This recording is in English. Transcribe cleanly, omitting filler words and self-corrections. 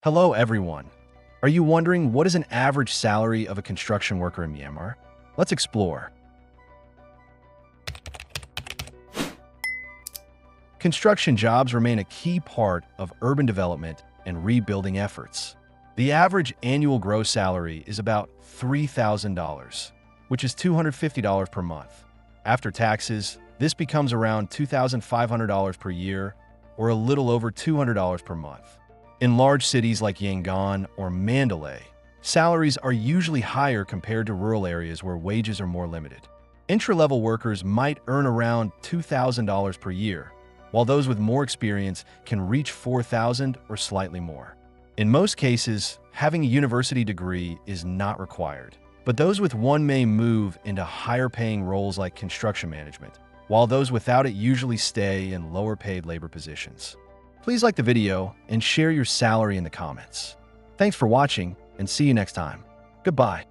Hello, everyone. Are you wondering what is an average salary of a construction worker in Myanmar? Let's explore. Construction jobs remain a key part of urban development and rebuilding efforts. The average annual gross salary is about $3,000, which is $250 per month. After taxes, this becomes around $2,500 per year, or a little over $200 per month. In large cities like Yangon or Mandalay, salaries are usually higher compared to rural areas where wages are more limited. Entry-level workers might earn around $2,000 per year, while those with more experience can reach $4,000 or slightly more. In most cases, having a university degree is not required, but those with one may move into higher-paying roles like construction management, while those without it usually stay in lower-paid labor positions. Please like the video and share your salary in the comments. Thanks for watching, and see you next time. Goodbye.